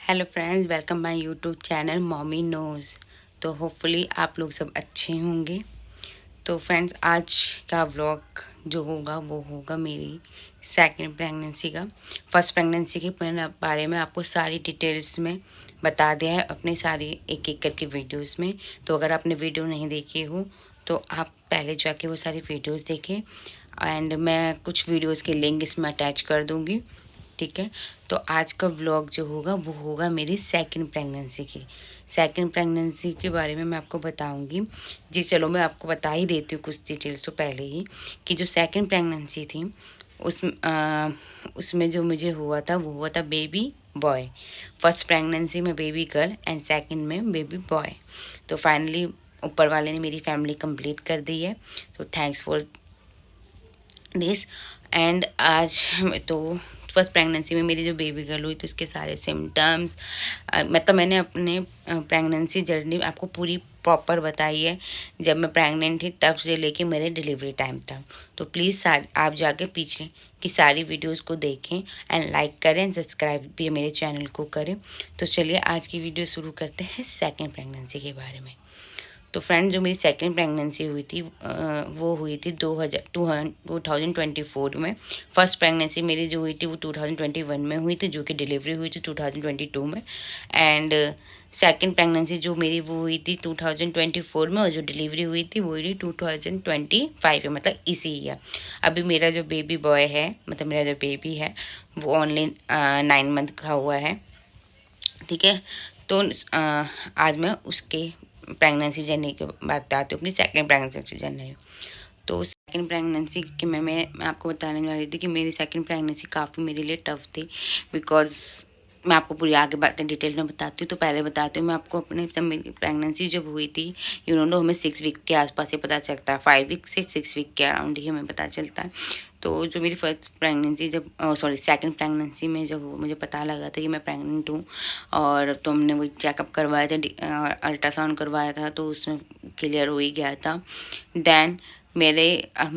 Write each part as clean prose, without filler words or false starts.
Hello friends, welcome my YouTube channel Mommy Knows. तो hopefully आप लोग सब अच्छे होंगे। तो फ्रेंड्स, आज का व्लॉग जो होगा वो होगा मेरी सेकंड प्रेगनेंसी का। फर्स्ट प्रेगनेंसी के बारे में आपको सारी डिटेल्स में बता दिया है अपनी सारी एक एक करके वीडियोस में। तो अगर आपने वीडियो नहीं देखी हो तो आप पहले जाके वो सारी वीडियोस देखें, एंड मैं कुछ वीडियोस के लिंक इसमें अटैच कर दूँगी। ठीक है। तो आज का व्लॉग जो होगा वो होगा मेरी सेकंड प्रेगनेंसी के बारे में मैं आपको बताऊंगी। जी चलो, मैं आपको बता ही देती हूँ कुछ डिटेल्स तो पहले ही, कि जो सेकंड प्रेगनेंसी थी उसमें जो मुझे हुआ था वो हुआ था बेबी बॉय। फर्स्ट प्रेगनेंसी में बेबी गर्ल एंड सेकंड में बेबी बॉय। तो फाइनली ऊपर वाले ने मेरी फैमिली कंप्लीट कर दी है। तो थैंक्स फॉर दिस। एंड आज तो फर्स्ट प्रेगनेंसी में मेरी जो बेबी गर्ल हुई तो उसके सारे सिम्टम्स, मतलब मैंने अपने प्रेगनेंसी जर्नी आपको पूरी प्रॉपर बताई है, जब मैं प्रेग्नेंट थी तब से लेके मेरे डिलीवरी टाइम तक। तो प्लीज़ आप जाके पीछे की सारी वीडियोस को देखें एंड लाइक करें, सब्सक्राइब भी मेरे चैनल को करें। तो चलिए आज की वीडियो शुरू करते हैं सेकेंड प्रेगनेंसी के बारे में। तो फ्रेंड, जो मेरी सेकंड प्रेगनेंसी हुई थी वो हुई थी 2024 में। फर्स्ट प्रेगनेंसी मेरी जो हुई थी वो 2021 में हुई थी, जो कि डिलीवरी हुई थी 2022 में। एंड सेकंड प्रेगनेंसी जो मेरी वो हुई थी 2024 में, और जो डिलीवरी हुई थी वो हुई 2025 में, मतलब इसी ईयर। अभी मेरा जो बेबी बॉय है, मतलब मेरा जो बेबी है वो ओनली 9 मंथ का हुआ है। ठीक है। तो आज मैं उसके प्रेगनेंसी जर्नी के बताती हूँ, अपनी सेकंड प्रेगनेंसी जर्नी। तो सेकंड प्रेगनेंसी की मैं आपको बताने वाली थी कि मेरी सेकंड प्रेगनेंसी काफ़ी मेरे लिए टफ थी, बिकॉज मैं आपको पूरी आगे बातें डिटेल में बताती हूँ। तो पहले बताती हूँ मैं आपको अपने, जब मेरी प्रेगनेंसी जब हुई थी, हमें 6 वीक के आसपास ही पता चलता है, 5 वीक से 6 वीक के अराउंड ही हमें पता चलता है। तो जो मेरी फर्स्ट प्रेगनेंसी जब सेकंड प्रेगनेंसी में जब मुझे पता लगा था कि मैं प्रेग्नेंट हूँ, और तो हमने वही चेकअप करवाया था, अल्ट्रासाउंड करवाया था, तो उसमें क्लियर हो ही गया था। देन मैं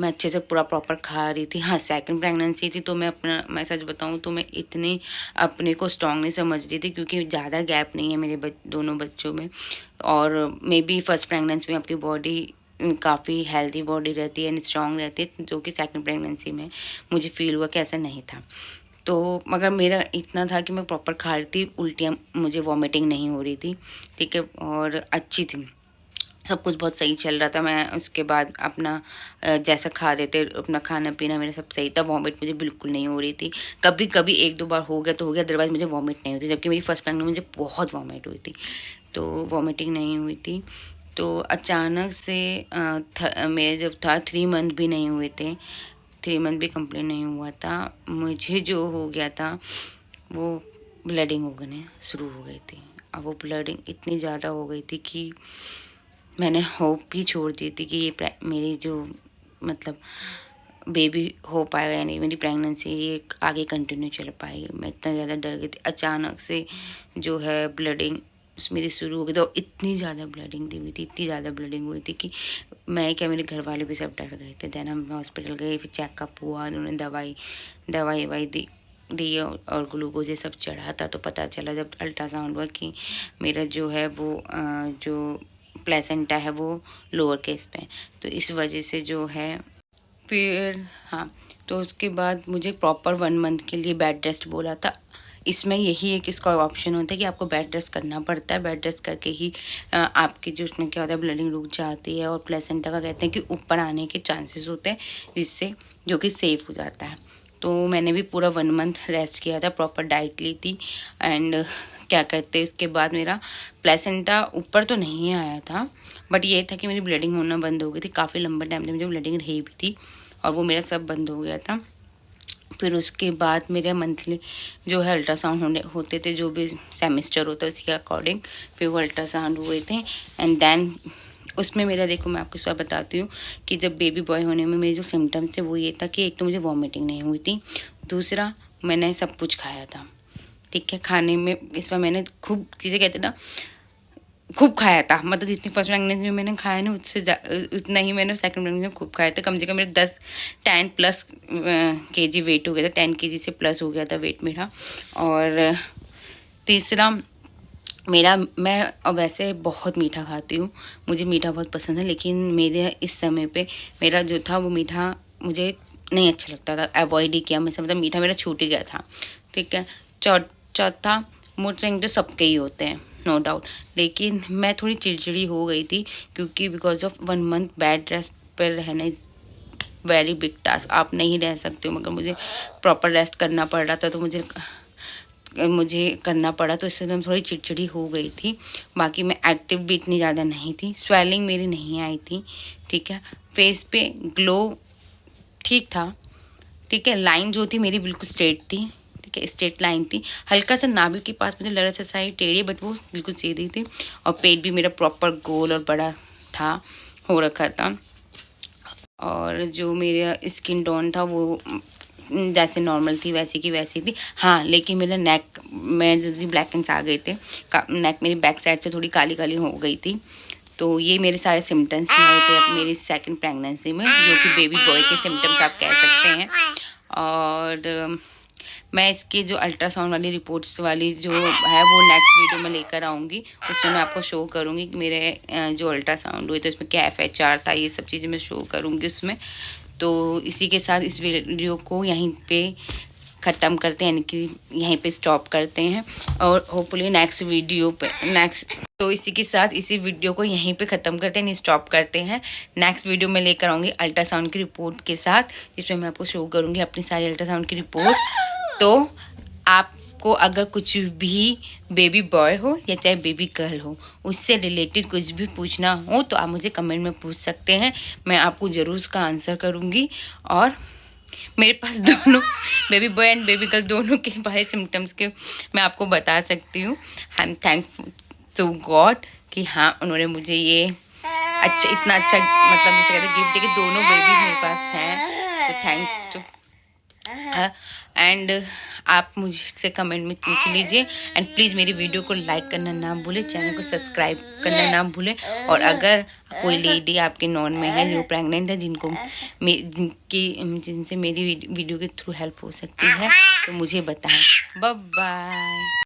अच्छे से पूरा प्रॉपर खा रही थी। हाँ, सेकंड प्रेगनेंसी थी तो मैं सच बताऊँ तो मैं इतनी अपने को स्ट्रॉन्ग नहीं समझ रही थी, क्योंकि ज़्यादा गैप नहीं है मेरे दोनों बच्चों में। और मे बी फर्स्ट प्रेगनेंसी में आपकी बॉडी काफ़ी हेल्दी बॉडी रहती है एंड स्ट्रॉन्ग रहती है, जो कि सेकंड प्रेगनेंसी में मुझे फील हुआ कि ऐसा नहीं था। तो मगर मेरा इतना था कि मैं प्रॉपर खा रही थी, उल्टियाँ, मुझे वॉमिटिंग नहीं हो रही थी। ठीक है, और अच्छी थी, सब कुछ बहुत सही चल रहा था। मैं उसके बाद अपना जैसा खा रहे थे, अपना खाना पीना मेरा सब सही था। वॉमिट मुझे बिल्कुल नहीं हो रही थी। कभी कभी 1-2 बार हो गया तो हो गया, अदरवाइज मुझे वॉमिट नहीं होती, जबकि मेरी फर्स्ट प्रेगनेंसी में मुझे बहुत वॉमिट हुई थी, तो वॉमिटिंग नहीं हुई थी। तो अचानक से मेरे जब था 3 मंथ भी नहीं हुए थे, 3 मंथ भी कंप्लीट नहीं हुआ था, मुझे जो हो गया था वो ब्लडिंग होने शुरू हो गई थी। अब वो ब्लडिंग इतनी ज़्यादा हो गई थी कि मैंने होप भी छोड़ दी थी कि ये मेरी जो मतलब बेबी हो पाएगा, यानी मेरी प्रेगनेंसी ये आगे कंटिन्यू चल पाएगी। मैं इतना ज़्यादा डर गई थी। अचानक से जो है ब्लडिंग मेरी शुरू हो गई, तो इतनी ज़्यादा ब्लडिंग हुई थी, इतनी ज़्यादा ब्लडिंग हुई थी कि मैं क्या, मेरे घर वाले भी सब डर गए थे। देन हम हॉस्पिटल गए, फिर चेकअप हुआ, उन्होंने दवाई दी और ग्लूकोज ये सब चढ़ा था। तो पता चला जब अल्ट्रासाउंड हुआ कि मेरा जो है वो जो प्लेसेंटा है वो लोअर केस पे, तो इस वजह से जो है फिर हाँ, तो उसके बाद मुझे प्रॉपर 1 मंथ के लिए बेड रेस्ट बोला था। इसमें यही एक इसका ऑप्शन होता है कि आपको बेड रेस्ट करना पड़ता है। बेड रेस्ट करके ही आपकी जो उसमें क्या होता है, ब्लीडिंग रुक जाती है, और प्लेसेंटा का कहते हैं कि ऊपर आने के चांसेस होते हैं, जिससे जो कि सेफ हो जाता है। तो मैंने भी पूरा 1 मंथ रेस्ट किया था, प्रॉपर डाइट ली थी, एंड क्या कहते हैं उसके बाद मेरा प्लेसेंटा ऊपर तो नहीं आया था, बट ये था कि मेरी ब्लीडिंग होना बंद हो गई थी। काफ़ी लंबा टाइम तक मुझे ब्लीडिंग रही भी थी, और वो मेरा सब बंद हो गया था। फिर उसके बाद मेरे मंथली जो है अल्ट्रासाउंड होते थे, जो भी सेमेस्टर होता है उसके अकॉर्डिंग, फिर वो अल्ट्रासाउंड हुए थे। एंड देन उसमें मेरा, देखो मैं आपको इस बार बताती हूँ कि जब बेबी बॉय होने में मेरे जो सिम्टम्स थे वो ये था कि एक तो मुझे वॉमिटिंग नहीं हुई थी, दूसरा मैंने सब कुछ खाया था। ठीक है, खाने में इस बार मैंने खूब चीज़ें, कहते ना, खूब खाया था, मतलब जितनी फर्स्ट प्रेगनेंसी में मैंने खाया ना उससे उतना ही मैंने सेकंड प्रेगनेंसी में खूब खाया था। कम से कम मेरे 10 प्लस केजी वेट हो गया था, 10 केजी से प्लस हो गया था वेट मेरा। और तीसरा मैं वैसे बहुत मीठा खाती हूँ, मुझे मीठा बहुत पसंद है, लेकिन मेरे इस समय पे मेरा जो था वो मीठा मुझे नहीं अच्छा लगता था, अवॉइड ही किया मैं, मतलब मीठा मेरा छूट ही गया था। ठीक है। चौथा, मूड स्विंग तो सबके ही होते हैं, नो डाउट, लेकिन मैं थोड़ी चिड़चिड़ी हो गई थी क्योंकि because of 1 month bed rest पर रहना इज़ वेरी बिग टास्क। आप नहीं रह सकते हो, मगर मुझे प्रॉपर रेस्ट करना पड़ रहा था, तो मुझे करना पड़ा, तो इससे मैं थोड़ी चिड़चिड़ी हो गई थी। बाकी मैं एक्टिव भी इतनी ज़्यादा नहीं थी, स्वेलिंग मेरी नहीं आई थी। ठीक है। फेस पे ग्लो ठीक था। ठीक है। लाइन जो थी मेरी बिल्कुल स्ट्रेट थी। ठीक है, स्ट्रेट लाइन थी। हल्का सा नाभि के पास मुझे लग रहा था साइड टेढ़ी, बट वो बिल्कुल सीधी थी। और पेट भी मेरा प्रॉपर गोल और बड़ा था, हो रखा था। और जो मेरा स्किन टोन था वो जैसे नॉर्मल थी वैसी की वैसी थी। हाँ, लेकिन मेरा नेक में जल्दी ब्लैकेंस आ गए थे, नेक मेरी बैक साइड से थोड़ी काली काली हो गई थी। तो ये मेरे सारे सिम्टम्स आए थे अब मेरी सेकंड प्रेगनेंसी में, जो कि बेबी बॉय के सिम्टम्स आप कह सकते हैं। और मैं इसकी जो अल्ट्रासाउंड वाली रिपोर्ट्स वाली जो है वो नेक्स्ट वीडियो में लेकर आऊँगी, उसमें मैं आपको शो करूँगी कि मेरे जो अल्ट्रासाउंड हुए थे उसमें क्या FHR था, ये सब चीज़ें मैं शो करूँगी उसमें। तो इसी के साथ इस वीडियो को यहीं पे ख़त्म करते हैं, यानी कि यहीं पे स्टॉप करते हैं, और होपफुली तो इसी के साथ इसी वीडियो को यहीं पे ख़त्म करते हैं, स्टॉप करते हैं। नेक्स्ट वीडियो में लेकर आऊँगी अल्ट्रासाउंड की रिपोर्ट के साथ, जिसमें मैं आपको शो करूँगी अपनी सारी अल्ट्रासाउंड की रिपोर्ट। तो आपको अगर कुछ भी बेबी बॉय हो या चाहे बेबी गर्ल हो, उससे रिलेटेड कुछ भी पूछना हो तो आप मुझे कमेंट में पूछ सकते हैं, मैं आपको ज़रूर उसका आंसर करूँगी। और मेरे पास दोनों baby boy and baby girl दोनों के बारे सिम्टम्स के मैं आपको बता सकती हूँ। I am thankful to God कि हाँ, उन्होंने मुझे ये इतना अच्छा मतलब गिफ्ट दे के दोनों बेबी मेरे पास हैं, तो थैंक्स टू। एंड आप मुझसे कमेंट में पूछ लीजिए, एंड प्लीज़ मेरी वीडियो को लाइक करना ना भूलें, चैनल को सब्सक्राइब करना ना भूलें। और अगर कोई लेडी आपके नॉन में है जो प्रेग्नेंट है, जिनसे मेरी वीडियो के थ्रू हेल्प हो सकती है, तो मुझे बताएं। Bye bye.